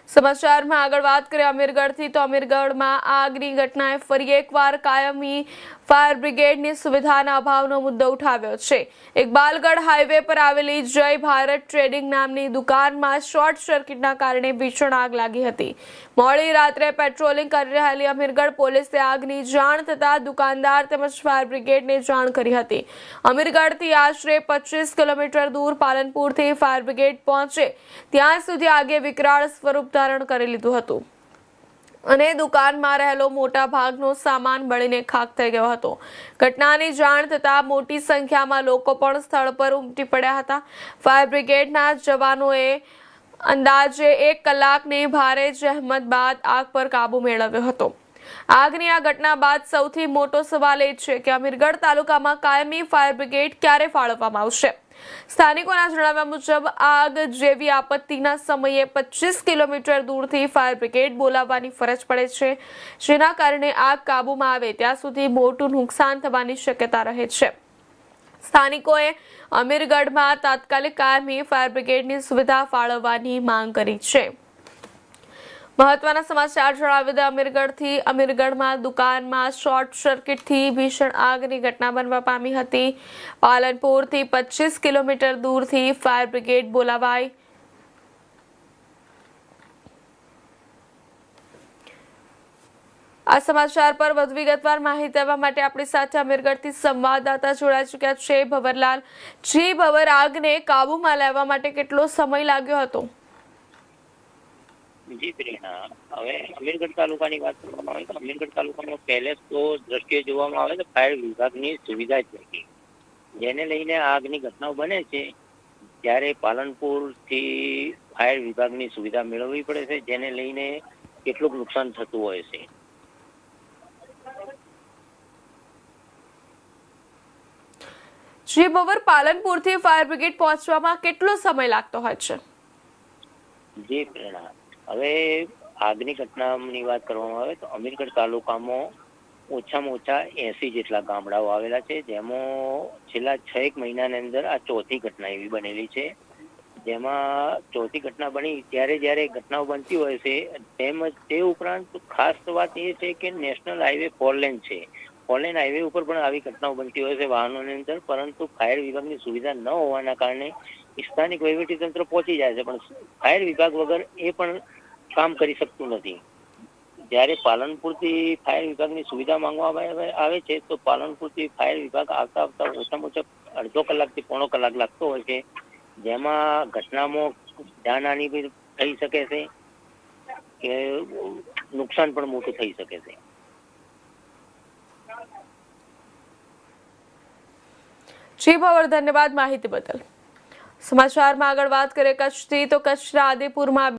સમાચારમાં આગળ વાત કરીએ અમીરગઢથી તો અમીરગઢમાં આગની ઘટનાએ ફરી એકવાર કાયમી ફાયર બ્રિગેડની સુવિધાના અભાવનો મુદ્દો ઉઠાવ્યો છે। ઇકબાલગઢ હાઈવે પર આવેલી જય ભારત ટ્રેડિંગ નામની દુકાનમાં શોર્ટ સર્કિટના કારણે ભીષણ આગ લાગી હતી। મોડી રાત્રે પેટ્રોલિંગ કરી રહેલી અમીરગઢ પોલીસે આગની જાણ થતાં દુકાનદાર તેમજ ફાયર બ્રિગેડને જાણ કરી હતી। અમીરગઢથી આશરે 25 કિલોમીટર દૂર પાલનપુરથી ફાયર બ્રિગેડ પહોંચે ત્યાં સુધી આગે વિકરાળ સ્વરૂપ ધારણ કરી લીધું હતું અને દુકાનમાં રહેલો મોટા ભાગનો સામાન બળીને ખાખ થઈ ગયો હતો। ઘટનાની જાણ થતાં મોટી સંખ્યામાં લોકો પણ સ્થળ પર ઉમટી પડ્યા હતા। ફાયર બ્રિગેડના જવાનોએ અંદાજે 1 કલાકની ભારે જહેમત બાદ આગ પર કાબુ મેળવ્યો હતો। આગની આ ઘટના બાદ સૌથી મોટો સવાલ એ છે કે અમીરગઢ તાલુકામાં કાયમી ફાયર બ્રિગેડ ક્યારે ફાળવવામાં આવશે। સ્થાનિકોના જણાવ્યા મુજબ આગ જેવી આપત્તિના સમયે 25 કિલોમીટર દૂરથી ફાયર બ્રિગેડ બોલાવવાની ફરજ પડે છે, જેના કારણે આગ કાબૂમાં આવે ત્યાં સુધી મોટું નુકસાન થવાની શક્યતા રહે છે। સ્થાનિકોએ અમીરગઢમાં તાત્કાલિક કાયમી ફાયર બ્રિગેડની સુવિધા ફાળવવાની માંગ કરી છે। મહત્વના સમાચાર જણાવી દે અમીરગઢથી અમીરગઢમાં દુકાનમાં શોર્ટ સર્કિટથી ભીષણ આગની ઘટના બનવા પામી હતી। પાલનપુરથી 25 કિલોમીટર દૂરથી ફાયર બ્રિગેડ બોલાવાઈ। આ સમાચાર પર વધુ વિગતવાર માહિતી આપવા માટે આપણી સાથે અમીરગઢથી સંવાદદાતા જોડાઈ ચૂક્યા છે ભવરલાલ। જી ભવર, આગને કાબૂમાં લેવા માટે કેટલો સમય લાગ્યો હતો? જી પ્રેરણા, હવે અમીરગઢ તાલુકાની વાત કરવામાં આવે તો અમીરગઢ તાલુકામાં પહેલે તો દ્રષ્ટિએ જોવામાં આવે તો ફાયર વિભાગની સુવિધા જ નથી, જેને લઈને આગની ઘટનાઓ બને છે ત્યારે પાલનપુરથી ફાયર વિભાગની સુવિધા મેળવવી પડે છે, જેને લઈને કેટલુંક નુકસાન થતું હોય છે। જી ભવર, પાલનપુરથી ફાયર બ્રિગેડ પહોંચવામાં કેટલો સમય લાગતો હોય છે? જી પ્રેરણા, હવે આગની ઘટનાની વાત કરવામાં આવે તો અમીરગઢ તાલુકામાં ઓછામાં ઓછા 80 જેટલા ગામડાઓ આવેલા છે, જેમાં છેલ્લા 6 મહિનાની અંદર આ ચોથી ઘટના એવી બનેલી છે। જેમાં ચોથી ઘટના બની ત્યારે જ્યારે ઘટનાઓ બનતી હોય છે તેમજ તે ઉપરાંત ખાસ વાત એ છે કે નેશનલ હાઈવે 4 લેન છે, 4 લેન હાઈવે ઉપર પણ આવી ઘટનાઓ બનતી હોય છે વાહનોની અંદર, પરંતુ ફાયર વિભાગની સુવિધા ન હોવાના કારણે સ્થાનિક વહીવટીતંત્ર પહોંચી જાય છે, પણ ફાયર વિભાગ વગર એ પણ કામ કરી શકતું નથી। જ્યારે પાલનપુરથી ફાયર વિભાગની સુવિધા માંગવામાં આવે છે તો પાલનપુરથી ફાયર વિભાગ આવતા ઓછામાં ઓછા અડધો કલાકથી પોણો કલાક લાગતો હોય છે, જેમાં ઘટનામાં જાનહાનિ પણ થઈ શકે છે કે નુકસાન પણ મોટું થઈ શકે છે। જી ભવર, ધન્યવાદ માહિતી બદલ। સમાચારમાં આગળ વાત કરીએ કચ્છથી તો કચ્છના આદિપુરમાં